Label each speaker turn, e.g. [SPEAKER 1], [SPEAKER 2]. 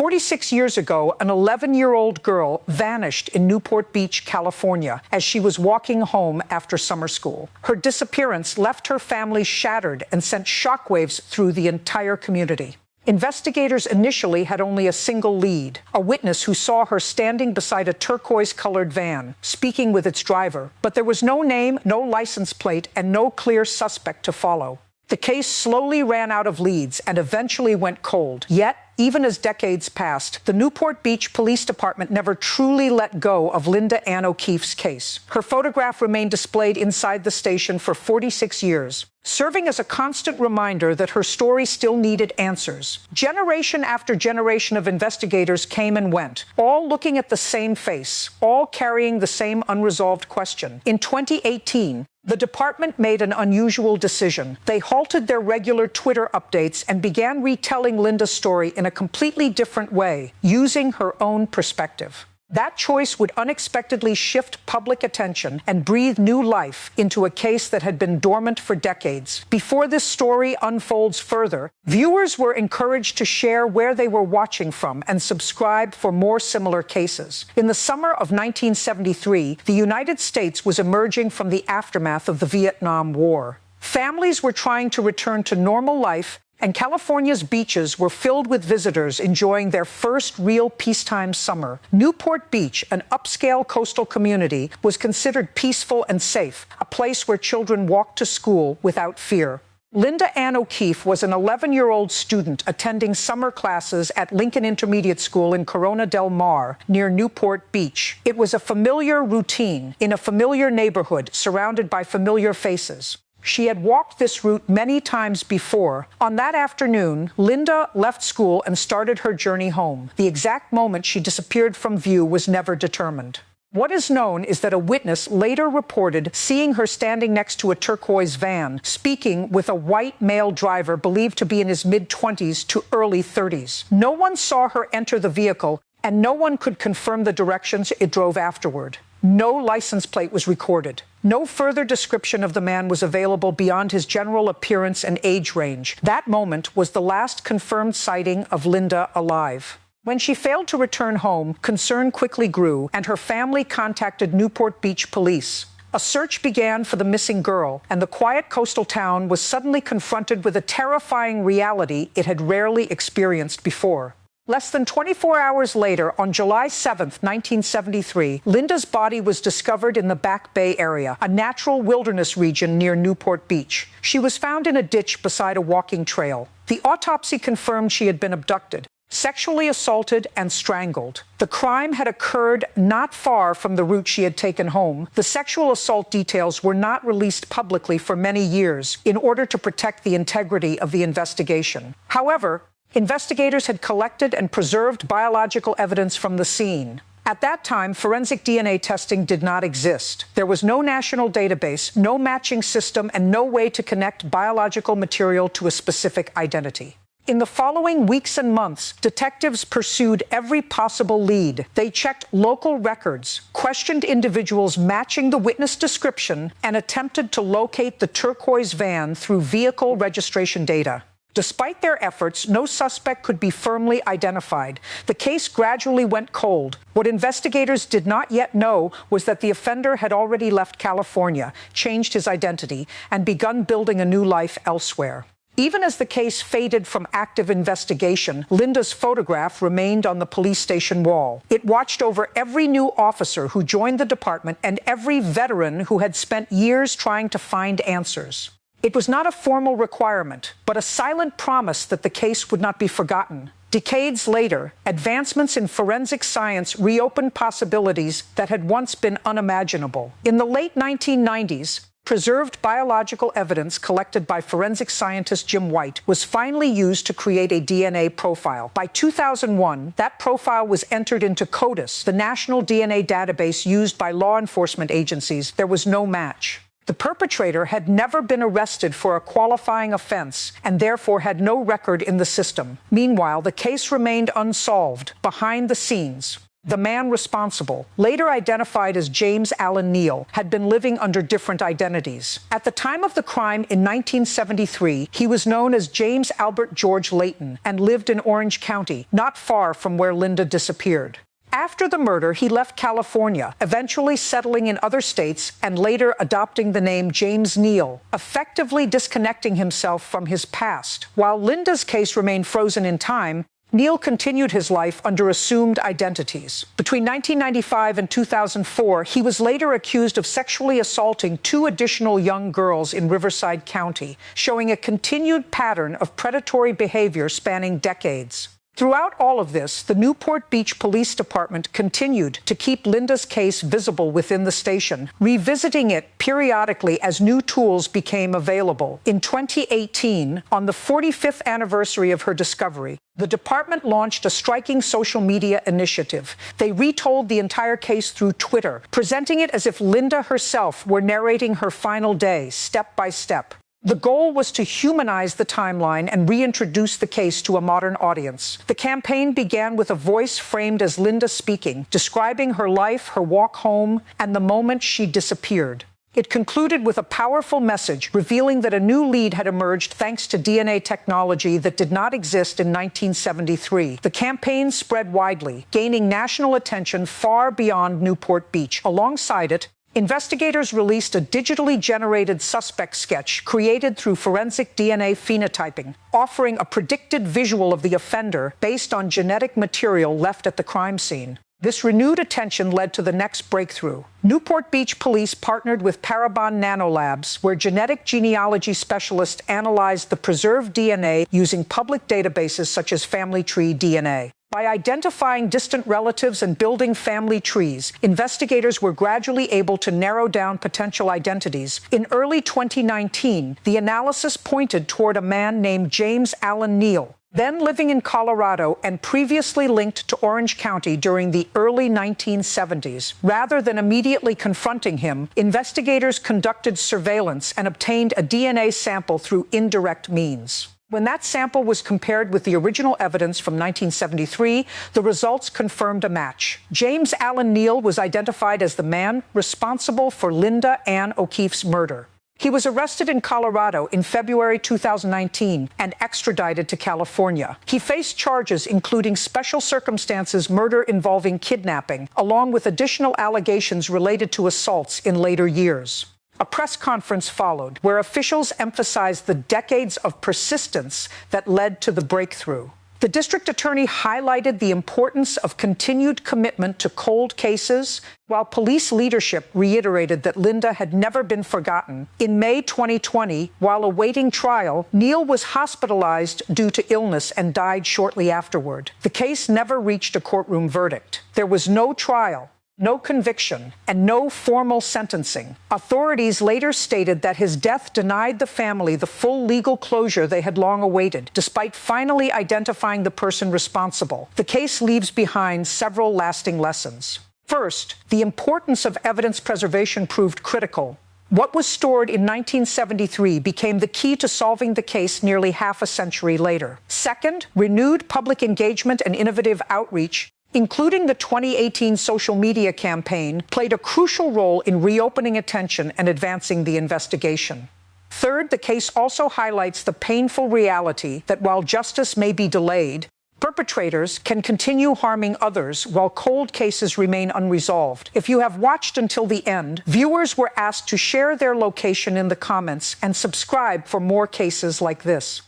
[SPEAKER 1] 46 years ago, an 11-year-old girl vanished in Newport Beach, California, as she was walking home after summer school. Her disappearance left her family shattered and sent shockwaves through the entire community. Investigators initially had only a single lead, a witness who saw her standing beside a turquoise-colored van, speaking with its driver. But there was no name, no license plate, and no clear suspect to follow. The case slowly ran out of leads and eventually went cold. Yet, even as decades passed, the Newport Beach Police Department never truly let go of Linda Ann O'Keefe's case. Her photograph remained displayed inside the station for 46 years, serving as a constant reminder that her story still needed answers. Generation after generation of investigators came and went, all looking at the same face, all carrying the same unresolved question. In 2018, the department made an unusual decision. They halted their regular Twitter updates and began retelling Linda's story in a completely different way, using her own perspective. That choice would unexpectedly shift public attention and breathe new life into a case that had been dormant for decades. Before this story unfolds further, viewers were encouraged to share where they were watching from and subscribe for more similar cases. In the summer of 1973, the United States was emerging from the aftermath of the Vietnam War. Families were trying to return to normal life, and California's beaches were filled with visitors enjoying their first real peacetime summer. Newport Beach, an upscale coastal community, was considered peaceful and safe, a place where children walked to school without fear. Linda Ann O'Keefe was an 11-year-old student attending summer classes at Lincoln Intermediate School in Corona del Mar, near Newport Beach. It was a familiar routine in a familiar neighborhood surrounded by familiar faces. She had walked this route many times before. On that afternoon, Linda left school and started her journey home. The exact moment she disappeared from view was never determined. What is known is that a witness later reported seeing her standing next to a turquoise van, speaking with a white male driver believed to be in his mid-20s to early 30s. No one saw her enter the vehicle, and no one could confirm the directions it drove afterward. No license plate was recorded. No further description of the man was available beyond his general appearance and age range. That moment was the last confirmed sighting of Linda alive. When she failed to return home, concern quickly grew, and her family contacted Newport Beach police. A search began for the missing girl, and the quiet coastal town was suddenly confronted with a terrifying reality it had rarely experienced before. Less than 24 hours later, on July 7, 1973, Linda's body was discovered in the Back Bay area, a natural wilderness region near Newport Beach. She was found in a ditch beside a walking trail. The autopsy confirmed she had been abducted, sexually assaulted, and strangled. The crime had occurred not far from the route she had taken home. The sexual assault details were not released publicly for many years in order to protect the integrity of the investigation. However, investigators had collected and preserved biological evidence from the scene. At that time, forensic DNA testing did not exist. There was no national database, no matching system, and no way to connect biological material to a specific identity. In the following weeks and months, detectives pursued every possible lead. They checked local records, questioned individuals matching the witness description, and attempted to locate the turquoise van through vehicle registration data. Despite their efforts, no suspect could be firmly identified. The case gradually went cold. What investigators did not yet know was that the offender had already left California, changed his identity, and begun building a new life elsewhere. Even as the case faded from active investigation, Linda's photograph remained on the police station wall. It watched over every new officer who joined the department and every veteran who had spent years trying to find answers. It was not a formal requirement, but a silent promise that the case would not be forgotten. Decades later, advancements in forensic science reopened possibilities that had once been unimaginable. In the late 1990s, preserved biological evidence collected by forensic scientist Jim White was finally used to create a DNA profile. By 2001, that profile was entered into CODIS, the national DNA database used by law enforcement agencies. There was no match. The perpetrator had never been arrested for a qualifying offense and therefore had no record in the system. Meanwhile, the case remained unsolved, behind the scenes. The man responsible, later identified as James Allen Neal, had been living under different identities. At the time of the crime in 1973, he was known as James Albert George Layton and lived in Orange County, not far from where Linda disappeared. After the murder, he left California, eventually settling in other states and later adopting the name James Neal, effectively disconnecting himself from his past. While Linda's case remained frozen in time, Neal continued his life under assumed identities. Between 1995 and 2004, he was later accused of sexually assaulting 2 additional young girls in Riverside County, showing a continued pattern of predatory behavior spanning decades. Throughout all of this, the Newport Beach Police Department continued to keep Linda's case visible within the station, revisiting it periodically as new tools became available. In 2018, on the 45th anniversary of her discovery, the department launched a striking social media initiative. They retold the entire case through Twitter, presenting it as if Linda herself were narrating her final day, step by step. The goal was to humanize the timeline and reintroduce the case to a modern audience. The campaign began with a voice framed as Linda speaking, describing her life, her walk home, and the moment she disappeared. It concluded with a powerful message revealing that a new lead had emerged thanks to DNA technology that did not exist in 1973. The campaign spread widely, gaining national attention far beyond Newport Beach. Alongside it, investigators released a digitally generated suspect sketch created through forensic DNA phenotyping, offering a predicted visual of the offender based on genetic material left at the crime scene. This renewed attention led to the next breakthrough. Newport Beach Police partnered with Parabon Nanolabs, where genetic genealogy specialists analyzed the preserved DNA using public databases such as Family Tree DNA. By identifying distant relatives and building family trees, investigators were gradually able to narrow down potential identities. In early 2019, the analysis pointed toward a man named James Allen Neal, then living in Colorado and previously linked to Orange County during the early 1970s. Rather than immediately confronting him, investigators conducted surveillance and obtained a DNA sample through indirect means. When that sample was compared with the original evidence from 1973, the results confirmed a match. James Allen Neal was identified as the man responsible for Linda Ann O'Keefe's murder. He was arrested in Colorado in February 2019 and extradited to California. He faced charges including special circumstances murder involving kidnapping, along with additional allegations related to assaults in later years. A press conference followed, where officials emphasized the decades of persistence that led to the breakthrough. The district attorney highlighted the importance of continued commitment to cold cases, while police leadership reiterated that Linda had never been forgotten. In May 2020, while awaiting trial, Neal was hospitalized due to illness and died shortly afterward. The case never reached a courtroom verdict. There was no trial, no conviction, and no formal sentencing. Authorities later stated that his death denied the family the full legal closure they had long awaited, despite finally identifying the person responsible. The case leaves behind several lasting lessons. First, the importance of evidence preservation proved critical. What was stored in 1973 became the key to solving the case nearly half a century later. Second, renewed public engagement and innovative outreach, including the 2018 social media campaign, played a crucial role in reopening attention and advancing the investigation. Third, the case also highlights the painful reality that while justice may be delayed, perpetrators can continue harming others while cold cases remain unresolved. If you have watched until the end, viewers were asked to share their location in the comments and subscribe for more cases like this.